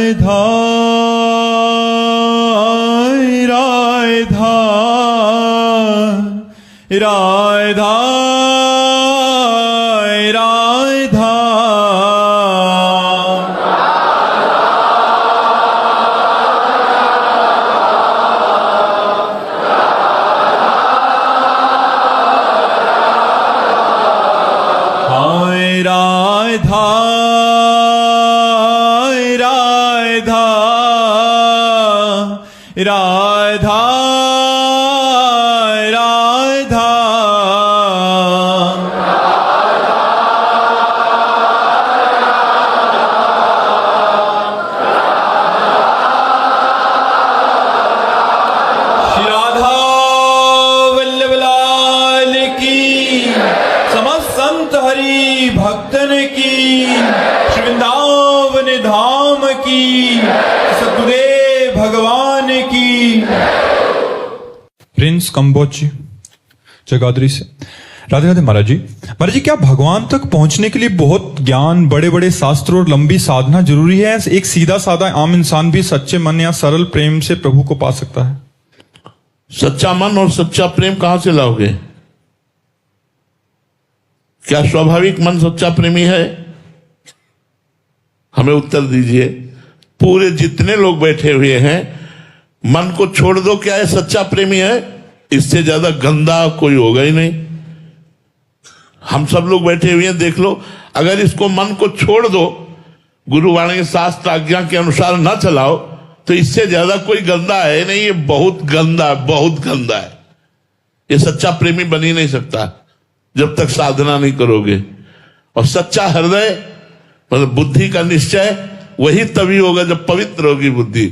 राधा राधा राधा राधा हाय राधा राधा राधा राधा श्री राधा वल्लभ लाल की, समस्त संत हरि भक्तन की, श्री वृंदावन धाम की, सतगुरुदेव भगवान की। प्रिंस कंबोज जी जगाधरी से। राधे राधे महाराज जी। महाराज जी, क्या भगवान तक पहुंचने के लिए बहुत ज्ञान, बड़े बड़े शास्त्र और लंबी साधना जरूरी है? एक सीधा साधा आम इंसान भी सच्चे मन या सरल प्रेम से प्रभु को पा सकता है? सच्चा मन और सच्चा प्रेम कहां से लाओगे? क्या स्वाभाविक मन सच्चा प्रेमी है? हमें उत्तर दीजिए। पूरे जितने लोग बैठे हुए हैं, मन को छोड़ दो, क्या है सच्चा प्रेमी है? इससे ज्यादा गंदा कोई होगा ही नहीं। हम सब लोग बैठे हुए हैं, देख लो, अगर इसको मन को छोड़ दो, गुरुवाणी शास्त्र आज्ञा के अनुसार ना चलाओ, तो इससे ज्यादा कोई गंदा है नहीं। ये बहुत गंदा, बहुत गंदा है। ये सच्चा प्रेमी बन ही नहीं सकता जब तक साधना नहीं करोगे। और सच्चा हृदय मतलब बुद्धि का निश्चय वही तभी होगा जब पवित्र होगी बुद्धि।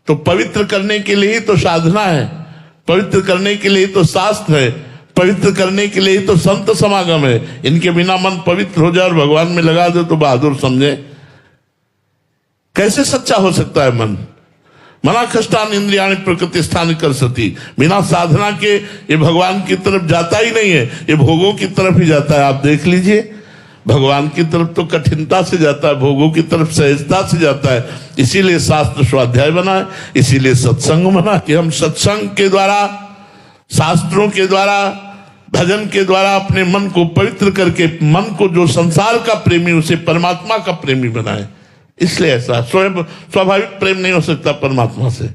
तो पवित्र करने के लिए ही तो साधना है, पवित्र करने के लिए तो शास्त्र है, पवित्र करने के लिए तो संत समागम है। इनके बिना मन पवित्र हो जाए और भगवान में लगा दे तो बहादुर समझे। कैसे सच्चा हो सकता है मन? मना कष्टान इंद्रियाणि प्रकृति स्थान कर सती। बिना साधना के ये भगवान की तरफ जाता ही नहीं है, ये भोगों की तरफ ही जाता है। आप देख लीजिए, भगवान की तरफ तो कठिनता से जाता है, भोगों की तरफ सहजता से जाता है। इसीलिए शास्त्र स्वाध्याय बना है, इसीलिए सत्संग बना कि हम सत्संग के द्वारा, शास्त्रों के द्वारा, भजन के द्वारा अपने मन को पवित्र करके मन को जो संसार का प्रेमी उसे परमात्मा का प्रेमी बनाए। इसलिए ऐसा स्वयं स्वाभाविक प्रेम नहीं हो सकता परमात्मा से।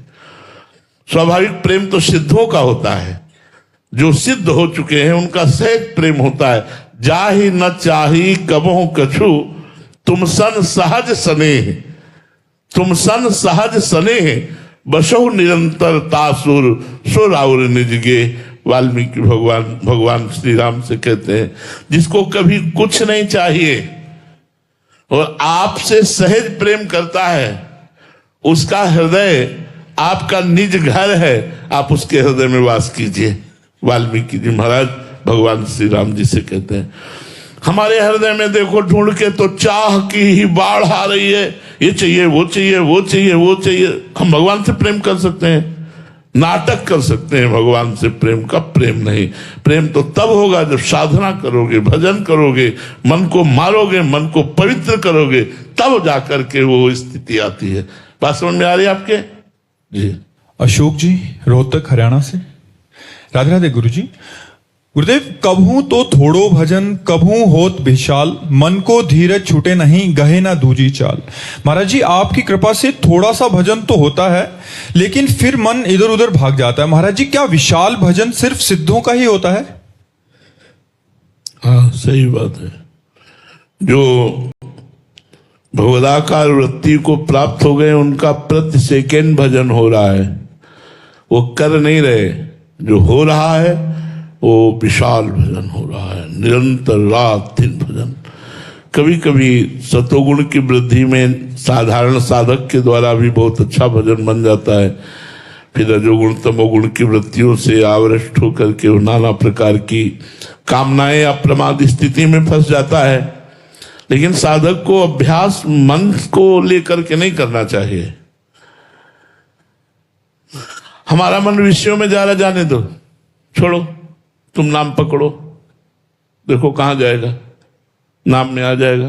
स्वाभाविक प्रेम तो सिद्धों का होता है, जो सिद्ध हो चुके हैं उनका सहज प्रेम होता है। जाहि न चाही कबहु कछु, तुम सन सहज स्नेह, तुम सन सहज स्नेह, बसहु निरंतर तासुर सुर और निजगे। वाल्मीकि भगवान श्री राम से कहते हैं, जिसको कभी कुछ नहीं चाहिए और आपसे सहज प्रेम करता है, उसका हृदय आपका निज घर है, आप उसके हृदय में वास कीजिए। वाल्मीकि जी महाराज भगवान श्री राम जी से कहते हैं, हमारे हृदय में देखो ढूंढ के तो चाह की ही बाढ़ आ रही है, ये चाहिए, वो चाहिए, वो चाहिए, वो चाहिए। हम भगवान से प्रेम कर सकते हैं? नाटक कर सकते हैं भगवान से प्रेम का। प्रेम नहीं। प्रेम तो तब होगा जब साधना करोगे, भजन करोगे, मन को मारोगे, मन को पवित्र करोगे, तब जाकर के वो स्थिति आती है। बात समझ में आ रही है आपके? जी। अशोक जी रोहतक हरियाणा से। राधे राधे गुरु जी। गुरुदेव, कभू तो थोड़ो भजन, कभू होत विशाल, मन को धीरज छूटे नहीं, गहे ना दूजी चाल। महाराज जी, आपकी कृपा से थोड़ा सा भजन तो होता है, लेकिन फिर मन इधर उधर भाग जाता है। महाराज जी, क्या विशाल भजन सिर्फ सिद्धों का ही होता है? हाँ, सही बात है। जो भगवदाकार वृत्ति को प्राप्त हो गए, उनका प्रति सेकेंड भजन हो रहा है, वो कर नहीं रहे। जो हो रहा है वो विशाल भजन हो रहा है, निरंतर रात दिन भजन। कभी कभी सतोगुण की वृद्धि में साधारण साधक के द्वारा भी बहुत अच्छा भजन बन जाता है। फिर रजोगुण तमोगुण की वृत्तियों से आवृष्ट होकर के नाना प्रकार की कामनाएं या प्रमाद स्थिति में फंस जाता है। लेकिन साधक को अभ्यास मन को लेकर के नहीं करना चाहिए। हमारा मन विषयों में जा रहा, जाने दो, छोड़ो, तुम नाम पकड़ो, देखो कहां जाएगा, नाम में आ जाएगा।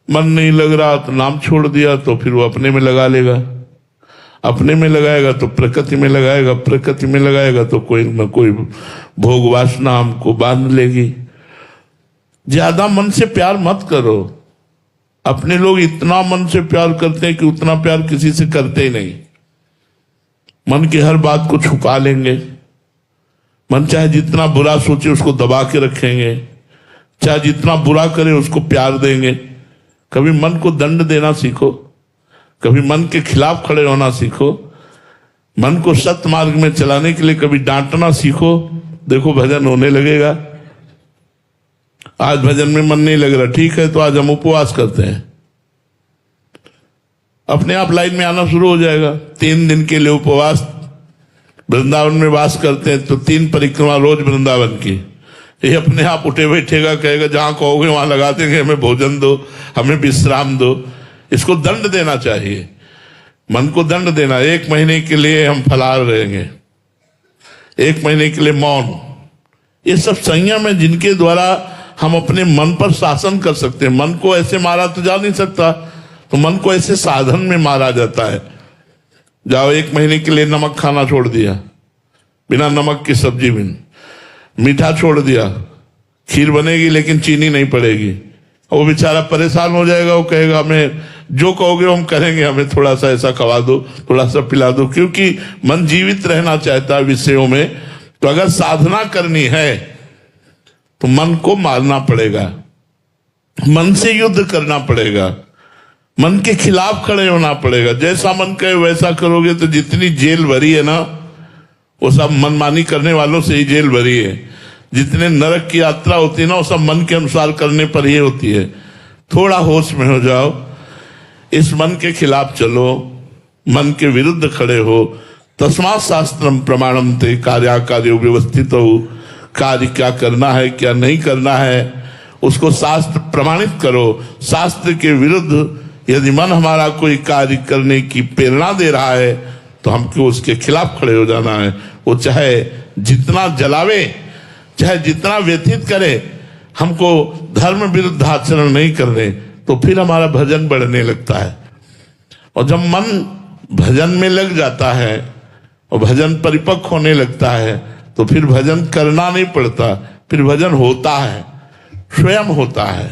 मन नहीं लग रहा तो नाम छोड़ दिया, तो फिर वो अपने में लगा लेगा, अपने में लगाएगा तो प्रकृति में लगाएगा, प्रकृति में लगाएगा तो कोई न कोई भोग वासना हमको बांध लेगी। ज्यादा मन से प्यार मत करो। अपने लोग इतना मन से प्यार करते हैं कि उतना प्यार किसी से करते ही नहीं। मन की हर बात को छुपा लेंगे। मन चाहे जितना बुरा सोचे उसको दबा के रखेंगे, चाहे जितना बुरा करे उसको प्यार देंगे। कभी मन को दंड देना सीखो, कभी मन के खिलाफ खड़े होना सीखो, मन को सत्य मार्ग में चलाने के लिए कभी डांटना सीखो। देखो भजन होने लगेगा। आज भजन में मन नहीं लग रहा, ठीक है, तो आज हम उपवास करते हैं, अपने आप लाइन में आना शुरू हो जाएगा। 3 दिन के लिए उपवास, वृंदावन में वास करते हैं तो 3 परिक्रमा रोज वृंदावन की। ये अपने आप उठे बैठेगा, कहेगा जहां कहोगे वहां लगा देंगे, हमें भोजन दो, हमें विश्राम दो। इसको दंड देना चाहिए, मन को दंड देना। 1 महीने के लिए हम फलाहार रहेंगे, 1 महीने के लिए मौन। ये सब संयम है जिनके द्वारा हम अपने मन पर शासन कर सकते हैं। मन को ऐसे मारा तो जा नहीं सकता, तो मन को ऐसे साधन में मारा जाता है। जाओ 1 महीने के लिए नमक खाना छोड़ दिया, बिना नमक की सब्जी बिन, मीठा छोड़ दिया, खीर बनेगी लेकिन चीनी नहीं पड़ेगी। वो बेचारा परेशान हो जाएगा, वो कहेगा हमें जो कहोगे हम करेंगे, हमें थोड़ा सा ऐसा खवा दो, थोड़ा सा पिला दो, क्योंकि मन जीवित रहना चाहता है विषयों में। तो अगर साधना करनी है तो मन को मारना पड़ेगा, मन से युद्ध करना पड़ेगा, मन के खिलाफ खड़े होना पड़ेगा। जैसा मन कहे वैसा करोगे तो जितनी जेल भरी है ना, वो सब मनमानी करने वालों से ही जेल भरी है। जितने नरक की यात्रा होती है ना, वो सब मन के अनुसार करने पर ही होती है। थोड़ा होश में हो जाओ, इस मन के खिलाफ चलो, मन के विरुद्ध खड़े हो। तस्मात् शास्त्रम प्रमाणम ते कार्याकार्यो व्यवस्थित हो। कार्य क्या करना है क्या नहीं करना है उसको शास्त्र प्रमाणित करो। शास्त्र के विरुद्ध यदि मन हमारा कोई कार्य करने की प्रेरणा दे रहा है तो हमको उसके खिलाफ खड़े हो जाना है। वो चाहे जितना जलावे, चाहे जितना व्यथित करे, हमको धर्म विरुद्ध आचरण नहीं करने, तो फिर हमारा भजन बढ़ने लगता है। और जब मन भजन में लग जाता है और भजन परिपक्व होने लगता है तो फिर भजन करना नहीं पड़ता, फिर भजन होता है, स्वयं होता है।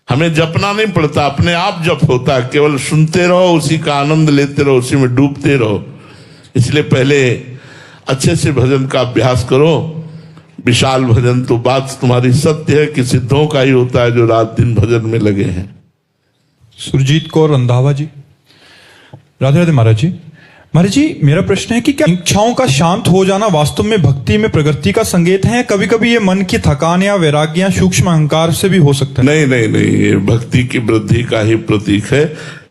हमें जपना नहीं पड़ता, अपने आप जप होता है। केवल सुनते रहो, उसी का आनंद लेते रहो, उसी में डूबते रहो। इसलिए पहले अच्छे से भजन का अभ्यास करो। विशाल भजन तो बात तुम्हारी सत्य है कि सिद्धों का ही होता है जो रात दिन भजन में लगे हैं। सुरजीत कौर रंधावा जी। राधे राधे महाराज जी। महाराज जी, मेरा प्रश्न है कि क्या इच्छाओं का शांत हो जाना वास्तव में भक्ति में प्रगति का संकेत है? कभी कभी ये मन की थकान या वैराग्य या सूक्ष्म अहंकार से भी हो सकता है। नहीं नहीं नहीं, ये भक्ति की वृद्धि का ही प्रतीक है।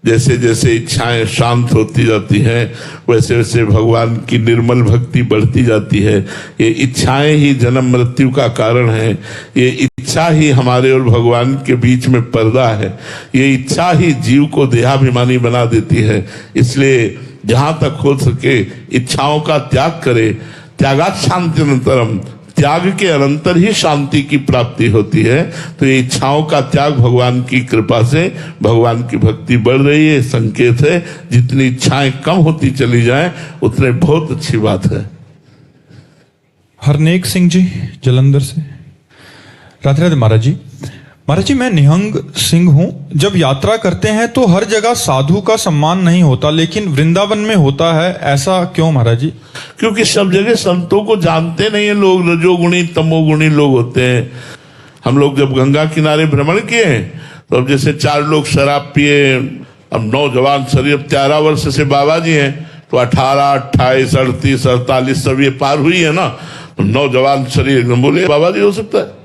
जैसे जैसे इच्छाएं शांत होती जाती हैं वैसे वैसे भगवान की निर्मल भक्ति बढ़ती जाती है। ये इच्छाएं ही जन्म मृत्यु का कारण है। ये इच्छा ही हमारे और भगवान के बीच में पर्दा है। ये इच्छा ही जीव को देहाभिमानी बना देती है। इसलिए जहां तक हो सके इच्छाओं का त्याग करे। त्यागात् शांतिरंतरम, त्याग के अनंतर ही शांति की प्राप्ति होती है। तो ये इच्छाओं का त्याग भगवान की कृपा से भगवान की भक्ति बढ़ रही है, संकेत है। जितनी इच्छाएं कम होती चली जाएं उतने बहुत अच्छी बात है। हरनेक सिंह जी जलंधर से। राधे राधे महाराज जी। महाराज जी, मैं निहंग सिंह हूँ। जब यात्रा करते हैं तो हर जगह साधु का सम्मान नहीं होता, लेकिन वृंदावन में होता है। ऐसा क्यों महाराज जी? क्योंकि सब जगह संतों को जानते नहीं है लोग। रजोगुणी तमोगुणी लोग होते हैं। हम लोग जब गंगा किनारे भ्रमण किए तो अब जैसे 4 लोग शराब पिए, अब नौजवान शरीर, अब 13 वर्ष से बाबा जी हैं तो 18, 28, 38, 48 सब ये पार हुई है ना, तो नौजवान शरीर एकदम बोले बाबा जी हो सकता है।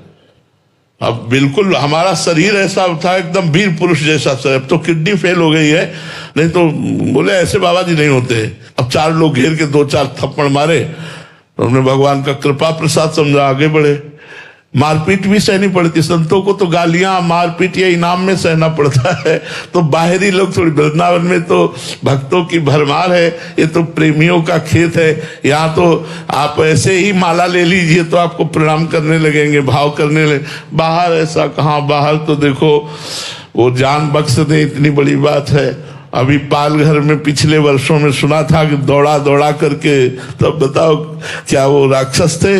अब बिल्कुल हमारा शरीर ऐसा था एकदम वीर पुरुष जैसा शरीर। अब तो किडनी फेल हो गई है, नहीं तो बोले ऐसे बाबा जी नहीं होते। अब 4 लोग घेर के 2-4 थप्पड़ मारे तो हमने भगवान का कृपा प्रसाद समझा, आगे बढ़े। मारपीट भी सहनी पड़ती, संतों को तो गालियां मारपीट या इनाम में सहना पड़ता है। तो बाहरी लोग थोड़ी, वृंदावन में तो भक्तों की भरमार है, ये तो प्रेमियों का खेत है। यहाँ तो आप ऐसे ही माला ले लीजिए तो आपको प्रणाम करने लगेंगे, भाव करने लगे। बाहर ऐसा कहाँ, बाहर तो देखो वो जान बख्श दे, इतनी बड़ी बात है। अभी पालघर में पिछले वर्षों में सुना था कि दौड़ा दौड़ा करके, तब बताओ क्या वो राक्षस थे,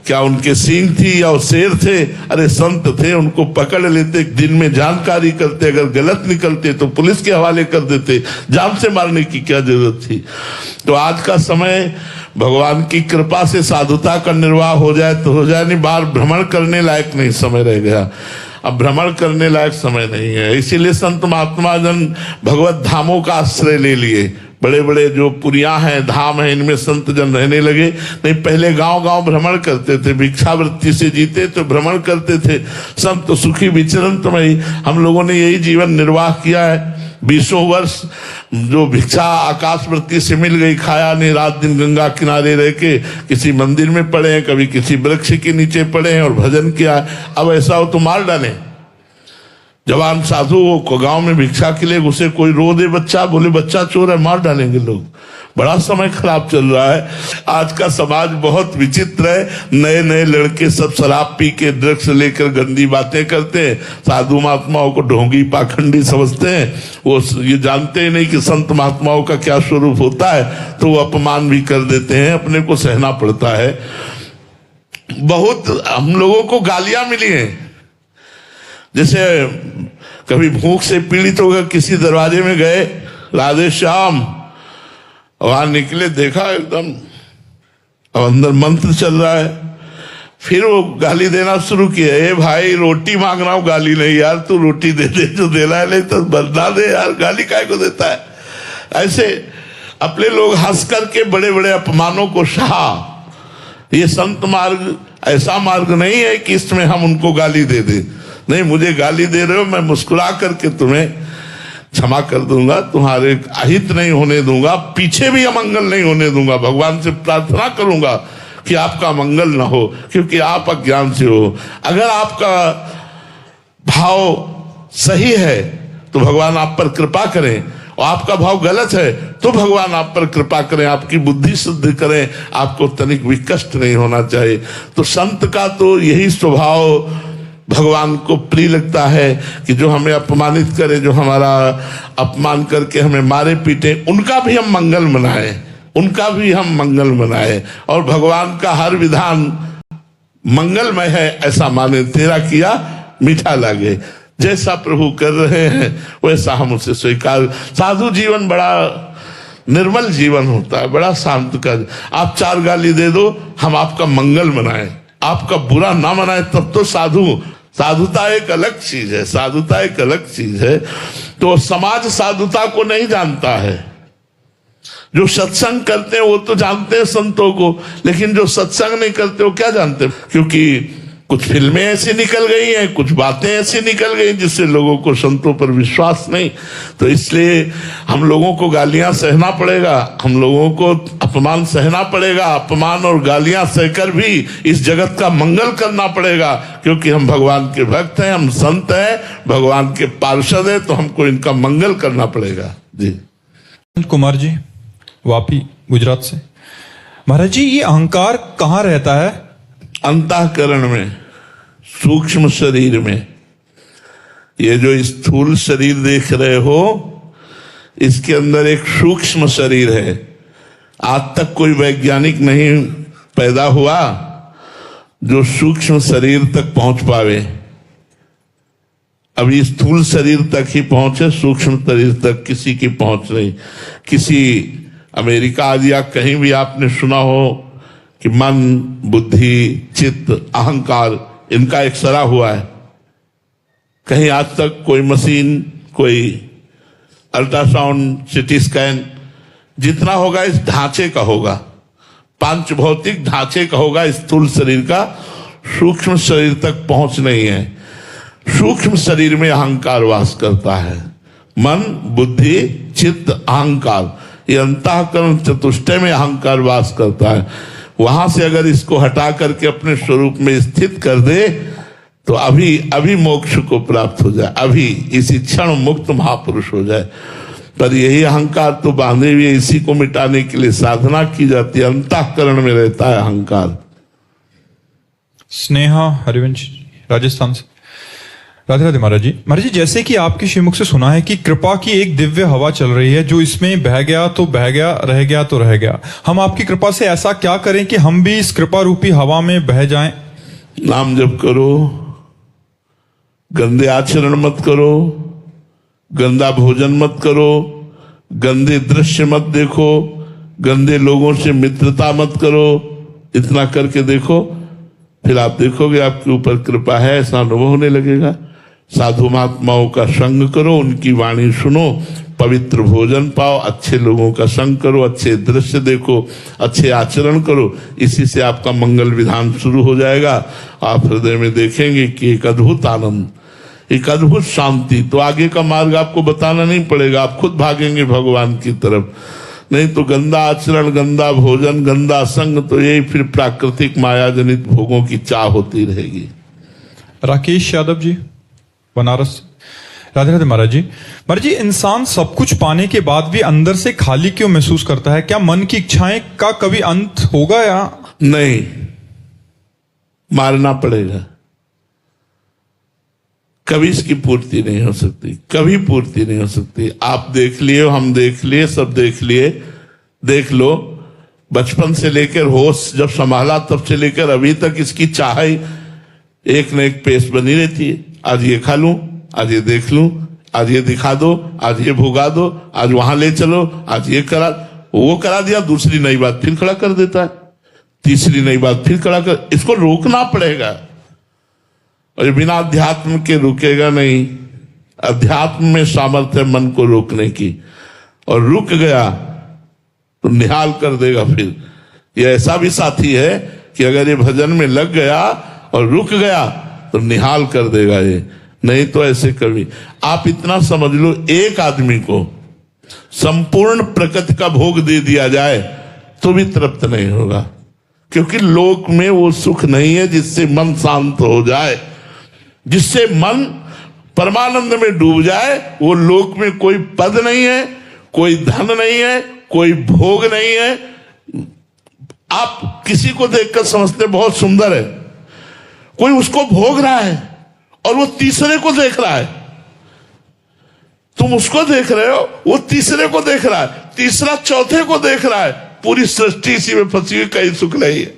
क्या उनके सींग थी या वो शेर थे? अरे संत थे, उनको पकड़ लेते, दिन में जानकारी करते, अगर गलत निकलते तो पुलिस के हवाले कर देते, जान से मारने की क्या जरूरत थी। तो आज का समय भगवान की कृपा से साधुता का निर्वाह हो जाए तो हो जाए, नहीं बाहर भ्रमण करने लायक नहीं समय रह गया, अब भ्रमण करने लायक समय नहीं है। इसीलिए संत महात्मा जन भगवत धामों का आश्रय ले लिए, बड़े बड़े जो पुरियां हैं, धाम हैं, इनमें संत जन रहने लगे। नहीं पहले गांव गांव भ्रमण करते थे, भिक्षावृत्ति से जीते तो भ्रमण करते थे। संत सुखी विचरण तुम्हें, हम लोगों ने यही जीवन निर्वाह किया है। 20 वर्ष जो भिक्षा आकाशवृत्ति से मिल गई, खाया नहीं, रात दिन गंगा किनारे रह के किसी मंदिर में पड़े हैं, कभी किसी वृक्ष के नीचे पड़े हैं और भजन किया। अब ऐसा हो तो मार डालें। जवान साधु को गांव में भिक्षा के लिए घुसे, कोई रो दे बच्चा, बोले बच्चा चोर है, मार डालेंगे लोग। बड़ा समय खराब चल रहा है। आज का समाज बहुत विचित्र है। नए नए लड़के सब शराब पी के ड्रग्स लेकर गंदी बातें करते हैं, साधु महात्माओं को ढोंगी पाखंडी समझते हैं। वो ये जानते ही नहीं कि संत महात्माओं का क्या स्वरूप होता है, तो वो अपमान भी कर देते हैं, अपने को सहना पड़ता है। बहुत हम लोगों को गालियां मिली हैं। जैसे कभी भूख से पीड़ित होकर किसी दरवाजे में गए, राधे श्याम, वहां निकले, देखा एकदम अब अंदर मंत्र चल रहा है। फिर वो गाली देना शुरू किया, ए भाई रोटी मांग रहा हूं, गाली नहीं यार, तू रोटी दे दे, जो देना है नहीं तो बदला दे यार, गाली काहे को देता है। ऐसे अपने लोग हंस करके बड़े बड़े अपमानों को सहा। ये संत मार्ग ऐसा मार्ग नहीं है कि इसमें हम उनको गाली दे दें। नहीं, मुझे गाली दे रहे हो, मैं मुस्कुरा करके तुम्हें क्षमा कर दूंगा, तुम्हारे अहित नहीं होने दूंगा, पीछे भी अमंगल नहीं होने दूंगा। भगवान से प्रार्थना करूंगा कि आपका मंगल ना हो, क्योंकि आप अज्ञान से हो। अगर आपका भाव सही है तो भगवान आप पर कृपा करें, और आपका भाव गलत है तो भगवान आप पर कृपा करें, आपकी बुद्धि शुद्ध करें, आपको तनिक भी कष्ट नहीं होना चाहिए। तो संत का तो यही स्वभाव भगवान को प्रिय लगता है कि जो हमें अपमानित करे, जो हमारा अपमान करके हमें मारे पीटे, उनका भी हम मंगल मनाएं, उनका भी हम मंगल मनाएं, और भगवान का हर विधान मंगलमय है ऐसा माने। तेरा किया मीठा लागे, जैसा प्रभु कर रहे हैं वैसा हम उसे स्वीकार। साधु जीवन बड़ा निर्मल जीवन होता है, बड़ा शांत का। आप 4 गाली दे दो, हम आपका मंगल मनाएं, आपका बुरा ना मनाएं, तब तो साधुता एक अलग चीज है, साधुता एक अलग चीज है। तो समाज साधुता को नहीं जानता है। जो सत्संग करते हैं वो तो जानते हैं संतों को, लेकिन जो सत्संग नहीं करते वो क्या जानते? क्योंकि कुछ फिल्में ऐसी निकल गई हैं, कुछ बातें ऐसी निकल गई जिससे लोगों को संतों पर विश्वास नहीं। तो इसलिए हम लोगों को गालियां सहना पड़ेगा, हम लोगों को अपमान सहना पड़ेगा, अपमान और गालियां सहकर भी इस जगत का मंगल करना पड़ेगा, क्योंकि हम भगवान के भक्त हैं, हम संत हैं, भगवान के पार्षद हैं, तो हमको इनका मंगल करना पड़ेगा। जी कुमार जी, वापी गुजरात से। महाराज जी, ये अहंकार कहाँ रहता है? अंतःकरण में, सूक्ष्म शरीर में। ये जो स्थूल शरीर देख रहे हो, इसके अंदर एक सूक्ष्म शरीर है। आज तक कोई वैज्ञानिक नहीं पैदा हुआ जो सूक्ष्म शरीर तक पहुंच पावे। अभी स्थूल शरीर तक ही पहुंचे, सूक्ष्म शरीर तक किसी की पहुंच नहीं। किसी अमेरिका आदि या कहीं भी आपने सुना हो कि मन, बुद्धि, चित्त, अहंकार, इनका एक्सरा हुआ है? कहीं आज तक कोई मशीन, कोई अल्ट्रासाउंड, सिटी स्कैन, जितना होगा इस ढांचे का होगा, पांच भौतिक ढांचे का होगा स्थूल शरीर का। सूक्ष्म शरीर तक पहुंच नहीं है। सूक्ष्म शरीर में अहंकार वास करता है। मन, बुद्धि, चित्त, अहंकार, ये अंतःकरण चतुष्टय में अहंकार वास करता है। वहां से अगर इसको हटा करके अपने स्वरूप में स्थित कर दे तो अभी मोक्ष को प्राप्त हो जाए, अभी इसी क्षण मुक्त महापुरुष हो जाए। पर यही अहंकार तो बांधे हुए, इसी को मिटाने के लिए साधना की जाती है। अंतःकरण में रहता है अहंकार। स्नेहा हरिवंश, राजस्थान से। राधे राधे महाराज जी। महाराज जी, जैसे कि आपके श्रीमुख से सुना है कि कृपा की एक दिव्य हवा चल रही है, जो इसमें बह गया तो बह गया, रह गया तो रह गया। हम आपकी कृपा से ऐसा क्या करें कि हम भी इस कृपा रूपी हवा में बह जाएं? नाम जप करो, गंदे आचरण मत करो, गंदा भोजन मत करो, गंदे दृश्य मत देखो, गंदे लोगों से मित्रता मत करो। इतना करके देखो, फिर आप देखोगे आपके ऊपर कृपा है, ऐसा अनुभव होने लगेगा। साधु महात्माओं का संग करो, उनकी वाणी सुनो, पवित्र भोजन पाओ, अच्छे लोगों का संग करो, अच्छे दृश्य देखो, अच्छे आचरण करो। इसी से आपका मंगल विधान शुरू हो जाएगा। आप हृदय में देखेंगे कि एक अद्भुत आनंद, एक अद्भुत शांति। तो आगे का मार्ग आपको बताना नहीं पड़ेगा, आप खुद भागेंगे भगवान की तरफ। नहीं तो गंदा आचरण, गंदा भोजन, गंदा संग, तो यही फिर प्राकृतिक माया जनित भोगों की चाह होती रहेगी। राकेश यादव जी, बनारस। राधे राधे महाराज जी। महाराज जी, इंसान सब कुछ पाने के बाद भी अंदर से खाली क्यों महसूस करता है? क्या मन की इच्छाएं का कभी अंत होगा या नहीं? मारना पड़ेगा, कभी इसकी पूर्ति नहीं हो सकती, कभी पूर्ति नहीं हो सकती। आप देख लिए, हम देख लिए, सब देख लिए, देख लो। बचपन से लेकर होश जब संभाला तब से लेकर अभी तक इसकी चाह एक न एक पेश बनी रहती है। आज ये खा लूं, आज ये देख लूं, आज ये दिखा दो, आज ये भुगा दो, आज वहां ले चलो, आज ये करा, वो करा दिया, दूसरी नई बात फिर खड़ा कर देता है, तीसरी नई बात फिर खड़ा कर। इसको रोकना पड़ेगा, और बिना अध्यात्म के रुकेगा नहीं। अध्यात्म में सामर्थ्य मन को रोकने की, और रुक गया तो निहाल कर देगा। फिर ये ऐसा भी साथी है कि अगर ये भजन में लग गया और रुक गया तो निहाल कर देगा ये। नहीं तो ऐसे कभी आप इतना समझ लो, एक आदमी को संपूर्ण प्रकृति का भोग दे दिया जाए तो भी तृप्त नहीं होगा, क्योंकि लोक में वो सुख नहीं है जिससे मन शांत हो जाए, जिससे मन परमानंद में डूब जाए। वो लोक में कोई पद नहीं है, कोई धन नहीं है, कोई भोग नहीं है। आप किसी को देखकर समझते बहुत सुंदर है, कोई उसको भोग रहा है और वो तीसरे को देख रहा है। तुम उसको देख रहे हो, वो तीसरे को देख रहा है, तीसरा चौथे को देख रहा है। पूरी सृष्टि इसी में फंसी हुई, कहीं सुख नहीं है,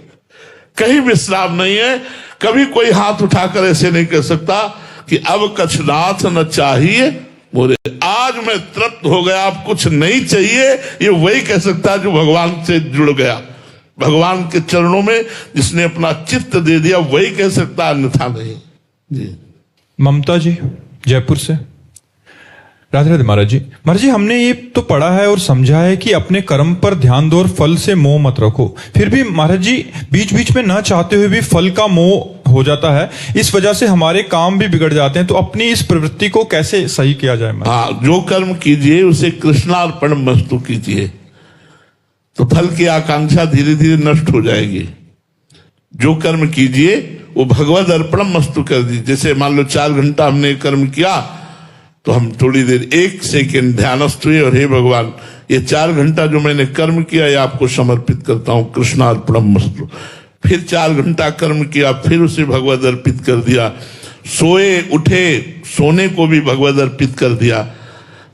कहीं विश्राम नहीं है। कभी कोई हाथ उठाकर ऐसे नहीं कह सकता कि अब कछनाथ न चाहिए बोले, आज मैं तृप्त हो गया, अब कुछ नहीं चाहिए। ये वही कह सकता है जो भगवान से जुड़ गया, भगवान के चरणों में जिसने अपना चित्त दे दिया, वही कह सकता, अन्यथा नहीं जी। ममता जी, जयपुर से। राधे राधे महाराज जी। महाराज जी, हमने ये तो पढ़ा है और समझा है कि अपने कर्म पर ध्यान दो और फल से मोह मत रखो। फिर भी महाराज जी, बीच बीच में ना चाहते हुए भी फल का मोह हो जाता है, इस वजह से हमारे काम भी बिगड़ जाते हैं। तो अपनी इस प्रवृत्ति को कैसे सही किया जाए? हाँ, जो कर्म कीजिए उसे कृष्णार्पण मस्तु कीजिए, तो फल की आकांक्षा धीरे धीरे नष्ट हो जाएगी। जो कर्म कीजिए वो भगवद अर्पण मस्तु कर दीजिए। जैसे मान लो 4 घंटा हमने कर्म किया, तो हम थोड़ी देर 1 सेकेंड ध्यानस्थ हुए और हे भगवान, ये 4 घंटा जो मैंने कर्म किया ये आपको समर्पित करता हूं, कृष्णार्पणम मस्तु। फिर 4 घंटा कर्म किया, फिर उसे भगवद अर्पित कर दिया। सोए उठे, सोने को भी भगवद अर्पित कर दिया।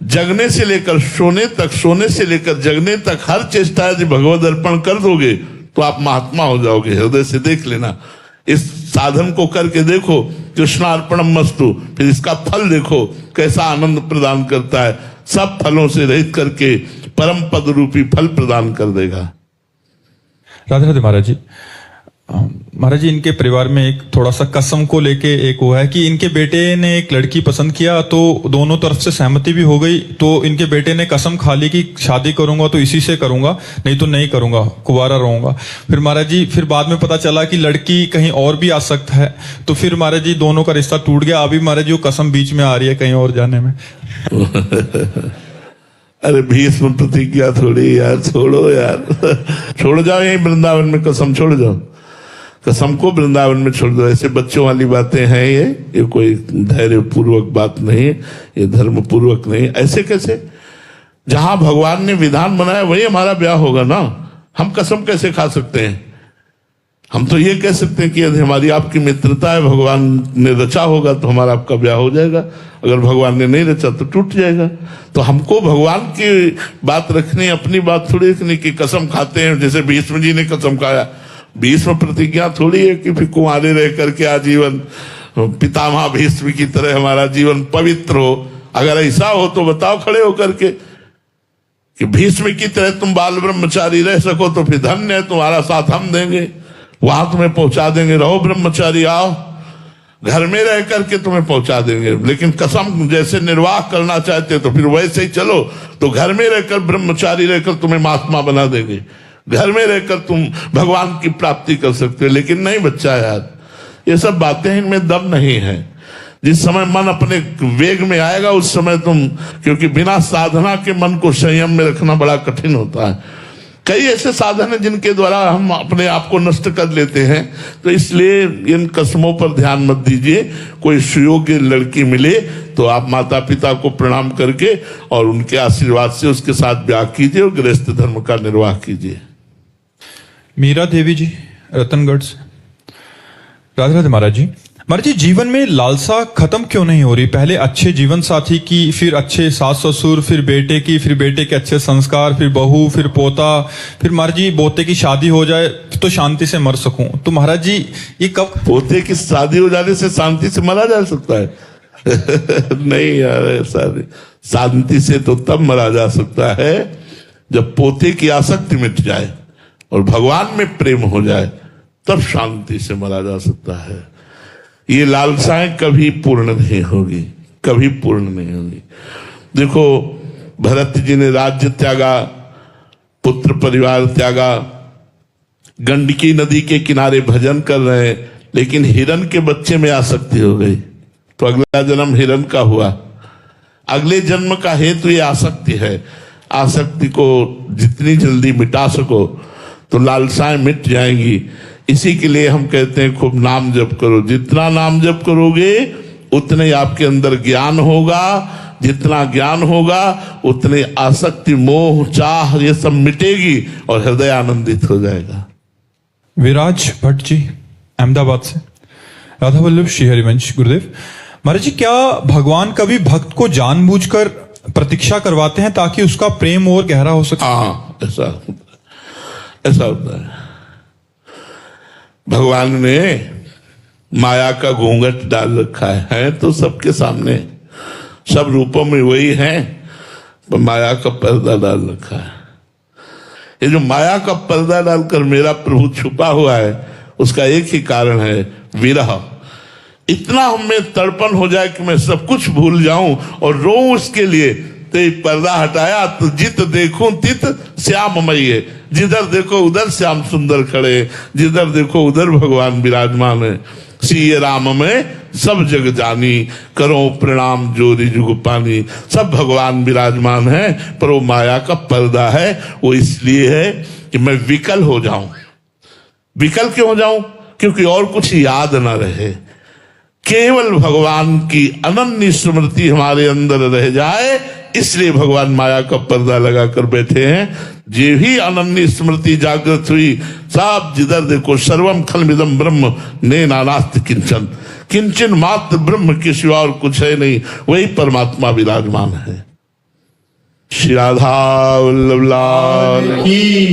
जगने से लेकर सोने तक, सोने से लेकर जगने तक हर चेष्टा यदि भगवद अर्पण कर दोगे तो आप महात्मा हो जाओगे। हृदय से देख लेना, इस साधन को करके देखो, कृष्णार्पणम मस्तु, फिर इसका फल देखो कैसा आनंद प्रदान करता है। सब फलों से रहित करके परम पद रूपी फल प्रदान कर देगा। राधे राधे महाराज जी। महाराज जी, इनके परिवार में एक थोड़ा सा कसम को लेके एक वो है कि इनके बेटे ने एक लड़की पसंद किया, तो दोनों तरफ से सहमति भी हो गई। तो इनके बेटे ने कसम खा ली कि शादी करूंगा तो इसी से करूंगा, नहीं तो नहीं करूंगा, कुंवारा रहूंगा। फिर महाराज जी, फिर बाद में पता चला कि लड़की कहीं और भी आसक्त है। तो फिर महाराज जी, दोनों का रिश्ता टूट गया। अभी महाराज जी, वो कसम बीच में आ रही है कहीं और जाने में। अरे भीष्म प्रतिज्ञा थोड़ी यार, छोड़ो यार, छोड़ जाओ, यही वृंदावन में कसम छोड़ जाओ, कसम को वृंदावन में छोड़ दो। ऐसे बच्चों वाली बातें हैं ये कोई धैर्य पूर्वक बात नहीं, ये धर्म पूर्वक नहीं। ऐसे कैसे? जहां भगवान ने विधान बनाया वही हमारा ब्याह होगा ना। हम कसम कैसे खा सकते हैं? हम तो ये कह सकते हैं कि यदि हमारी आपकी मित्रता है, भगवान ने रचा होगा तो हमारा आपका ब्याह हो जाएगा, अगर भगवान ने नहीं रचा तो टूट जाएगा। तो हमको भगवान की बात रखनी, अपनी बात थोड़ी रखनी कि कसम खाते हैं जैसे भीष्म जी ने कसम खाया। भीष्म प्रतिज्ञा थोड़ी है कि फिर कुंवारे रह करके आजीवन पितामह भीष्म की तरह हमारा जीवन पवित्र हो। अगर ऐसा हो तो बताओ खड़े होकर के कि भीष्म की तरह तुम बाल ब्रह्मचारी रह सको तो फिर धन्य है, तुम्हारा साथ हम देंगे, वहां तुम्हें पहुंचा देंगे, रहो ब्रह्मचारी, आओ घर में रह करके तुम्हें पहुंचा देंगे। लेकिन कसम जैसे निर्वाह करना चाहते तो फिर वैसे ही चलो, तो घर में रहकर ब्रह्मचारी रहकर तुम्हें महात्मा बना देंगे, घर में रहकर तुम भगवान की प्राप्ति कर सकते हो। लेकिन नहीं बच्चा यार, ये सब बातें इनमें दम नहीं है। जिस समय मन अपने वेग में आएगा उस समय तुम, क्योंकि बिना साधना के मन को संयम में रखना बड़ा कठिन होता है। कई ऐसे साधन हैं जिनके द्वारा हम अपने आप को नष्ट कर लेते हैं, तो इसलिए इन कस्मों पर ध्यान मत दीजिए। कोई सुयोग्य लड़की मिले तो आप माता पिता को प्रणाम करके और उनके आशीर्वाद से उसके साथ ब्याह कीजिए और गृहस्थ धर्म का निर्वाह कीजिए। मीरा देवी जी रतनगढ़ से। राधे राधे महाराज जी। महाराज जी, जीवन में लालसा खत्म क्यों नहीं हो रही? पहले अच्छे जीवन साथी की, फिर अच्छे सास ससुर, फिर बेटे की, फिर बेटे के अच्छे संस्कार, फिर बहू, फिर पोता, फिर महाराज जी पोते की शादी हो जाए तो शांति से मर सकूं। तो महाराज जी ये कब? पोते की शादी हो जाने से शांति से मरा जा सकता है? नहीं यार, ऐसा नहीं। शांति से तो तब मरा जा सकता है जब पोते की आसक्ति मिट जाए और भगवान में प्रेम हो जाए, तब शांति से मरा जा सकता है। ये लालसाएं कभी पूर्ण नहीं होगी, कभी पूर्ण नहीं होगी। देखो, भरत जी ने राज्य त्यागा, पुत्र परिवार त्यागा, गंडकी नदी के किनारे भजन कर रहे हैं, लेकिन हिरण के बच्चे में आसक्ति हो गई तो अगला जन्म हिरण का हुआ। अगले जन्म का हेतु ये आसक्ति है। आसक्ति को जितनी जल्दी मिटा सको तो लालसाएं मिट जाएंगी। इसी के लिए हम कहते हैं खूब नाम जप करो। जितना नाम जप करोगे उतने ही आपके अंदर ज्ञान होगा, जितना ज्ञान होगा उतने आसक्ति, मोह, चाह ये सब मिटेगी और हृदय आनंदित हो जाएगा। विराज भट्ट जी अहमदाबाद से। राधा वल्लभ श्री हरिवंश गुरुदेव। महाराज जी, क्या भगवान कभी भक्त को जानबूझकर प्रतीक्षा करवाते हैं ताकि उसका प्रेम और गहरा हो सके? हाँ, ऐसा होता है। भगवान ने माया का घूंघट डाल रखा है तो सबके सामने, सब रूपों में वही है, पर माया का पर्दा डाल रखा है। ये जो माया का पर्दा डालकर मेरा प्रभु छुपा हुआ है, उसका एक ही कारण है, विरह। इतना हमें तड़पन हो जाए कि मैं सब कुछ भूल जाऊं और रोऊं उसके लिए। तो ये पर्दा हटाया तो जित देखूं तित श्याममयी है। जिधर देखो उधर श्याम सुंदर खड़े, जिधर देखो उधर भगवान विराजमान है। सिय राम में सब जग जानी, करो प्रणाम जोरी जुग पानी। सब भगवान विराजमान है, पर वो माया का पर्दा है। वो इसलिए है कि मैं विकल हो जाऊं। विकल क्यों हो जाऊं? क्योंकि और कुछ याद ना रहे, केवल भगवान की अनन्य स्मृति हमारे अंदर रह जाए, इसलिए भगवान माया का पर्दा लगाकर बैठे हैं। जे ही अनन्य स्मृति जागृत हुई, सब जिधर देखो सर्वम खलमिदम ब्रह्म ने नानास्त किंचन, किंचन मात्र ब्रह्म के सिवा और कुछ है नहीं, वही परमात्मा विराजमान है। श्री राधा वल्लभ लाल की।